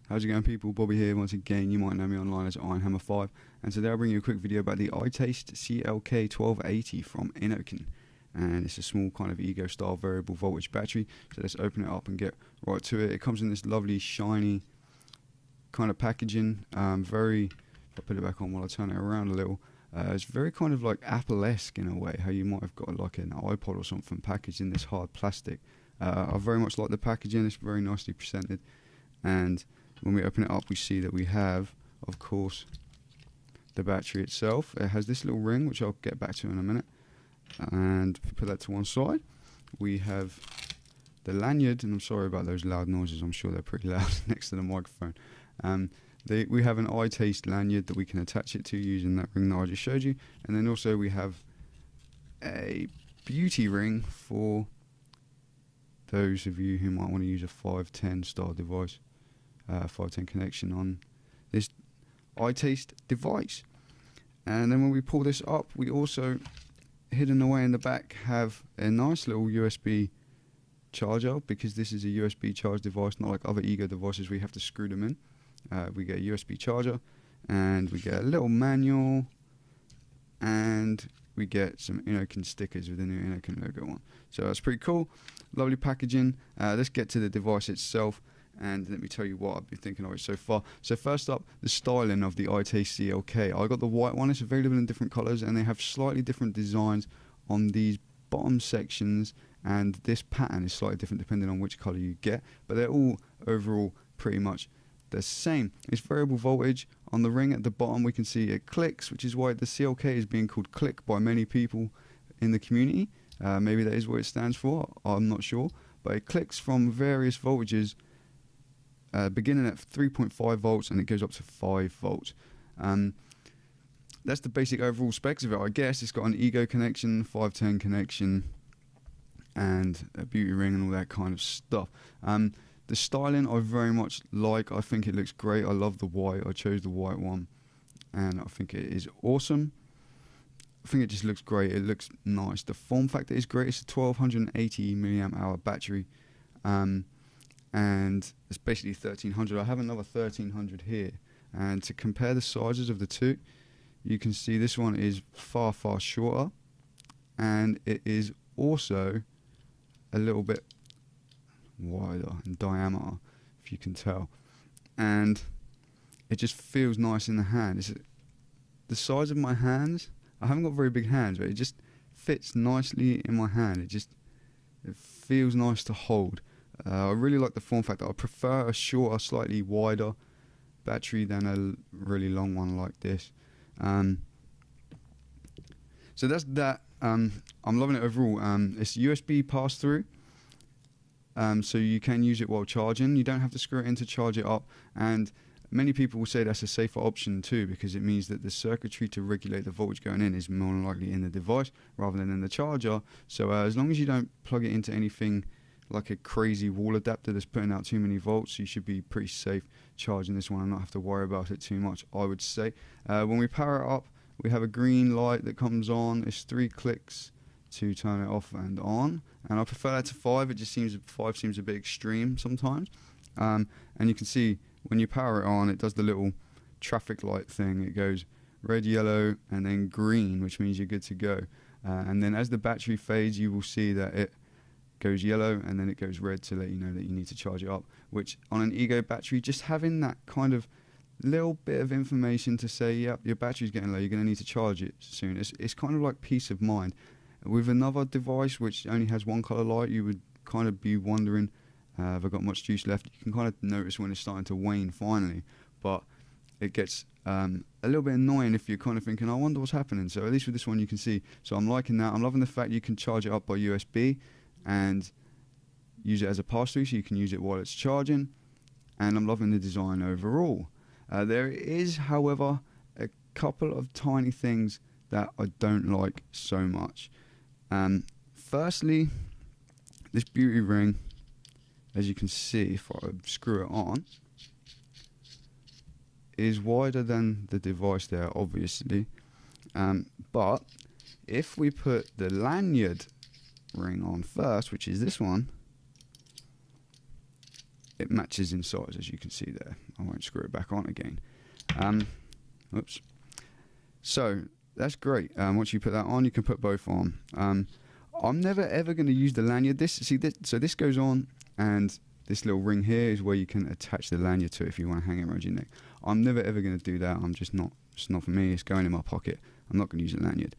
How's it going, people? Bobby here once again. You might know me online as Ironhammer5, and today I'll bring you a quick video about the itaste CLK 1280 from Innokin. And it's a small kind of ego style variable voltage battery, so let's open it up and get right to it. It comes in this lovely shiny kind of packaging, if I put it back on while I turn it around a little, it's very kind of like Apple-esque in a way, how you might have got like an iPod or something packaged in this hard plastic. I very much like the packaging. It's very nicely presented, and when we open it up we see that we have, of course, the battery itself. It has this little ring which I'll get back to in a minute, and if we put that to one side, we have the lanyard, and I'm sorry about those loud noises, I'm sure they're pretty loud next to the microphone. We have an itaste lanyard that we can attach it to using that ring that I just showed you, and then also we have a beauty ring for those of you who might want to use a 510 style device, 510 connection on this itaste device. And then when we pull this up, we also, hidden away in the back, have a nice little USB charger, because this is a USB charge device, not like other ego devices where you have to screw them in. We get a USB charger, and we get a little manual, and we get some Innokin stickers with the new Innokin logo on. So that's pretty cool. Lovely packaging. Let's get to the device itself, and let me tell you what I've been thinking of it so far. So first up, the styling of the itaste CLK. I got the white one. It's available in different colours, and they have slightly different designs on these bottom sections, and this pattern is slightly different depending on which colour you get, but they're all overall pretty much the same. It's variable voltage. On the ring at the bottom we can see it clicks, which is why the CLK is being called click by many people in the community. Maybe that is what it stands for, I'm not sure, but it clicks from various voltages, beginning at 3.5 volts and it goes up to 5 volts. That's the basic overall specs of it, I guess. It's got an ego connection, 510 connection, and a beauty ring and all that kind of stuff. The styling I very much like. I think it looks great. I love the white. I chose the white one, and I think it is awesome. I think it just looks great. It looks nice. The form factor is great. It's a 1280 milliamp hour battery, and it's basically 1300. I have another 1300 here, and to compare the sizes of the two, you can see this one is far shorter, and it is also a little bit wider in diameter, if you can tell, and it just feels nice in the hand. It's the size of my hands. I haven't got very big hands, but it just fits nicely in my hand. It feels nice to hold. I really like the form factor. I prefer a shorter, slightly wider battery than a really long one like this. So that's that. I'm loving it overall. It's USB pass-through, so you can use it while charging. You don't have to screw it in to charge it up, and many people will say that's a safer option too, because it means that the circuitry to regulate the voltage going in is more than likely in the device rather than in the charger. So as long as you don't plug it into anything like a crazy wall adapter that's putting out too many volts, you should be pretty safe charging this one and not have to worry about it too much, I would say. When we power it up, we have a green light that comes on. It's 3 clicks to turn it off and on, and I prefer that to 5. It just seems 5 seems a bit extreme sometimes. And you can see when you power it on, it does the little traffic light thing. It goes red, yellow, and then green, which means you're good to go. And then as the battery fades, you will see that it goes yellow and then it goes red to let you know that you need to charge it up, which on an ego battery, just having that kind of little bit of information to say, yep, your battery's getting low, you're going to need to charge it soon, it's kind of like peace of mind. With another device which only has one colour light, you would kind of be wondering, have I got much juice left? You can kind of notice when it's starting to wane finally, but it gets a little bit annoying if you're kind of thinking, I wonder what's happening. So at least with this one you can see. So I'm liking that. I'm loving the fact you can charge it up by USB and use it as a pass-through, so you can use it while it's charging, and I'm loving the design overall. There is, however, a couple of tiny things that I don't like so much. Firstly, this beauty ring, as you can see if I screw it on, is wider than the device there, obviously, but if we put the lanyard ring on first, which is this one, it matches in size, as you can see there. I won't screw it back on again. Oops. So that's great. Once you put that on, you can put both on. I'm never ever going to use the lanyard. So this goes on, and this little ring here is where you can attach the lanyard to it if you want to hang it around your neck. I'm never ever going to do that. It's not for me. It's going in my pocket. I'm not going to use a lanyard.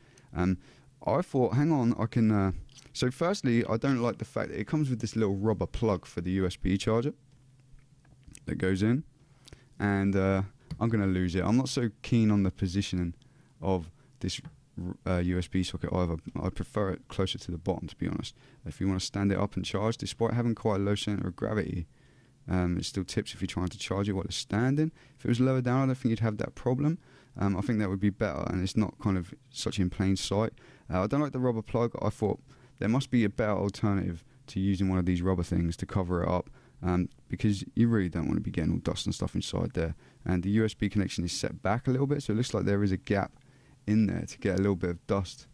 I thought, hang on, I can. So firstly, I don't like the fact that it comes with this little rubber plug for the USB charger that goes in, and I'm going to lose it. I'm not so keen on the positioning of this USB socket either. I prefer it closer to the bottom, to be honest. If you want to stand it up and charge, despite having quite a low center of gravity, it still tips if you're trying to charge it while it's standing. If it was lower down, I don't think you'd have that problem. I think that would be better, and it's not kind of such in plain sight. I don't like the rubber plug. I thought there must be a better alternative to using one of these rubber things to cover it up, because you really don't want to be getting all dust and stuff inside there. And the USB connection is set back a little bit, so it looks like there is a gap in there to get a little bit of dust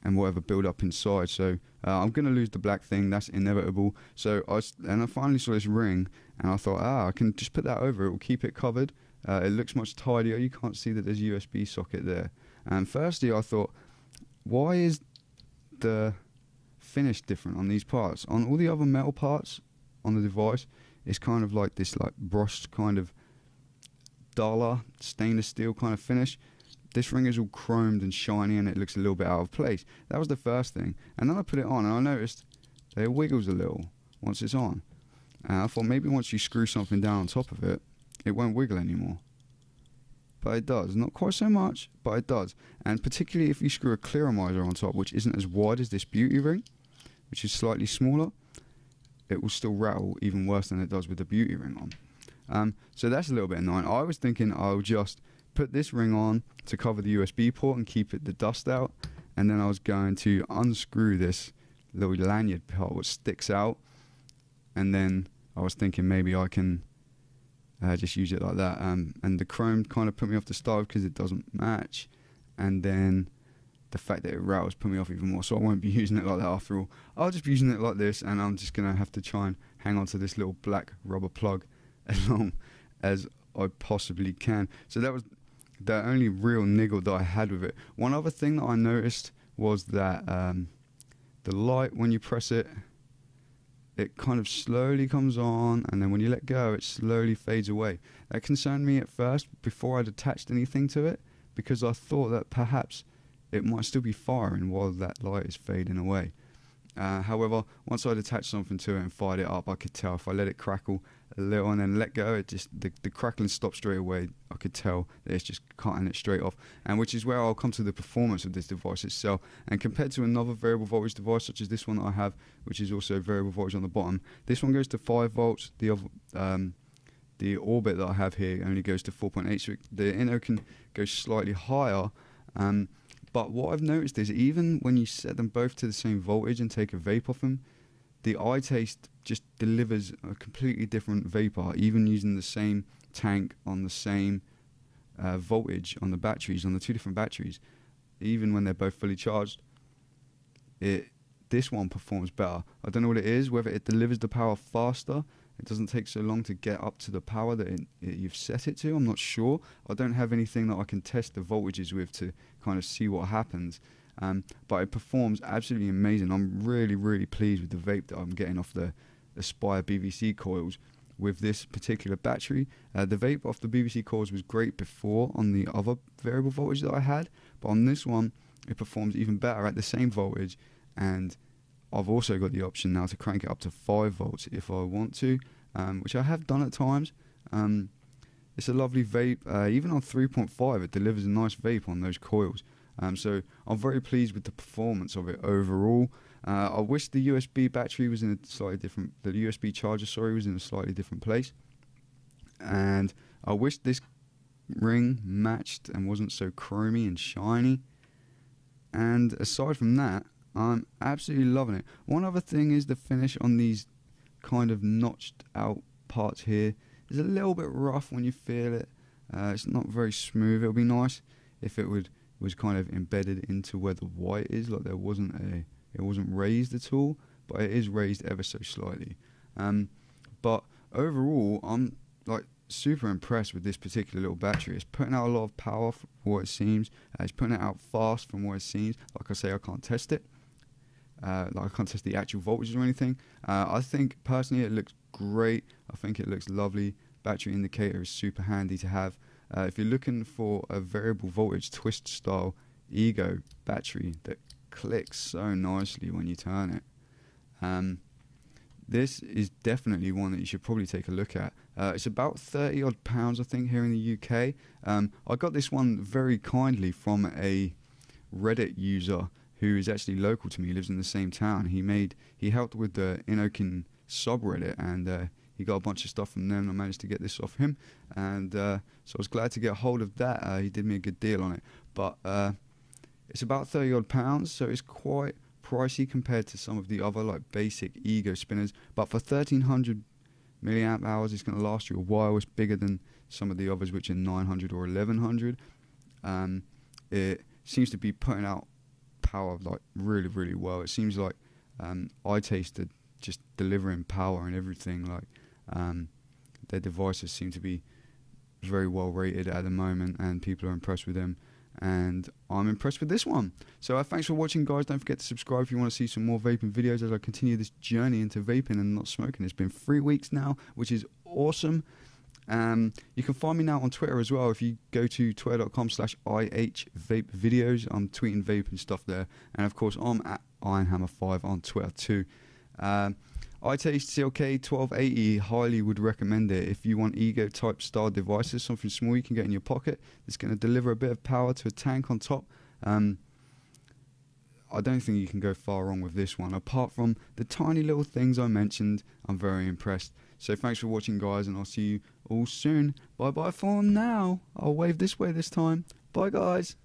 and whatever build up inside. So I'm going to lose the black thing. That's inevitable. So I finally saw this ring, and I thought, I can just put that over. It will keep it covered. It looks much tidier. You can't see that there's a USB socket there. And firstly, I thought, why is the finish different on these parts? On all the other metal parts on the device, it's kind of like this brushed kind of duller stainless steel kind of finish. This ring is all chromed and shiny, and it looks a little bit out of place. That was the first thing. And then I put it on, and I noticed that it wiggles a little once it's on. And I thought maybe once you screw something down on top of it, it won't wiggle anymore. But it does. Not quite so much, but it does. And particularly if you screw a clearomizer on top, which isn't as wide as this beauty ring, which is slightly smaller, it will still rattle even worse than it does with the beauty ring on. So that's a little bit annoying. I was thinking I'll just put this ring on to cover the USB port and keep the dust out, and then I was going to unscrew this little lanyard part which sticks out, and then I was thinking maybe I can just use it like that, and the chrome kind of put me off the start because it doesn't match, and then the fact that it rattles put me off even more, so I won't be using it like that after all. I'll just be using it like this, and I'm just going to have to try and hang on to this little black rubber plug as long as I possibly can. So that was the only real niggle that I had with it. One other thing that I noticed was that the light, when you press it, it kind of slowly comes on, and then when you let go, it slowly fades away. That concerned me at first before I'd attached anything to it, because I thought that perhaps it might still be firing while that light is fading away. However, once I'd attached something to it and fired it up, I could tell if I let it crackle a little and then let go, it just the crackling stopped straight away. I could tell that it's just cutting it straight off, and which is where I'll come to the performance of this device itself. And compared to another variable voltage device such as this one that I have, which is also variable voltage on the bottom, this one goes to 5 volts. The other, the Orbit that I have here only goes to 4.8. So the Innokin goes slightly higher. But what I've noticed is even when you set them both to the same voltage and take a vape off them, the itaste just delivers a completely different vapor, even using the same tank on the same voltage on the batteries, on the 2 different batteries. Even when they're both fully charged, this one performs better. I don't know what it is, whether it delivers the power faster. It doesn't take so long to get up to the power that you've set it to. I'm not sure. I don't have anything that I can test the voltages with to kind of see what happens. But it performs absolutely amazing. I'm really, really pleased with the vape that I'm getting off the Aspire BVC coils with this particular battery. The vape off the BVC coils was great before on the other variable voltage that I had, but on this one it performs even better at the same voltage, and I've also got the option now to crank it up to 5 volts if I want to, which I have done at times. It's a lovely vape. Even on 3.5 it delivers a nice vape on those coils. So I'm very pleased with the performance of it overall. I wish the USB battery was in a slightly different, the USB charger, sorry, was in a slightly different place. And I wish this ring matched and wasn't so chromy and shiny. And aside from that, I'm absolutely loving it. One other thing is the finish on these kind of notched out parts here is a little bit rough when you feel it. It's not very smooth. It would be nice if it was kind of embedded into where the white is, like it wasn't raised at all, but it is raised ever so slightly. But overall, I'm like super impressed with this particular little battery. It's putting out a lot of power for what it seems. It's putting it out fast from what it seems. Like I say, I can't test it. I can't test the actual voltages or anything. I think personally it looks great. I think it looks lovely. Battery indicator is super handy to have. If you're looking for a variable voltage twist style Ego battery that clicks so nicely when you turn it, this is definitely one that you should probably take a look at. It's about 30 odd pounds, I think, here in the UK. I got this one very kindly from a Reddit user who is actually local to me. He lives in the same town. He helped with the Innokin subreddit, and he got a bunch of stuff from them, and I managed to get this off him. And so I was glad to get a hold of that. He did me a good deal on it. But it's about 30 odd pounds, so it's quite pricey compared to some of the other like basic Ego spinners. But for 1300 milliamp hours, it's going to last you a while. It's bigger than some of the others, which are 900 or 1100. It seems to be putting out power like really, really well. It seems like itaste are just delivering power and everything. Like their devices seem to be very well rated at the moment, and people are impressed with them. And I'm impressed with this one. So thanks for watching, guys. Don't forget to subscribe if you want to see some more vaping videos as I continue this journey into vaping and not smoking. It's been 3 weeks now, which is awesome. You can find me now on Twitter as well. If you go to twitter.com/ihvapevideos, I'm tweeting vape and stuff there. And of course, I'm at IronHammer5 on Twitter too. itaste CLK 1280, highly would recommend it if you want Ego type style devices, something small you can get in your pocket that's going to deliver a bit of power to a tank on top. I don't think you can go far wrong with this one. Apart from the tiny little things I mentioned, I'm very impressed. So thanks for watching, guys, and I'll see you all soon. Bye bye for now. I'll wave this way this time. Bye, guys.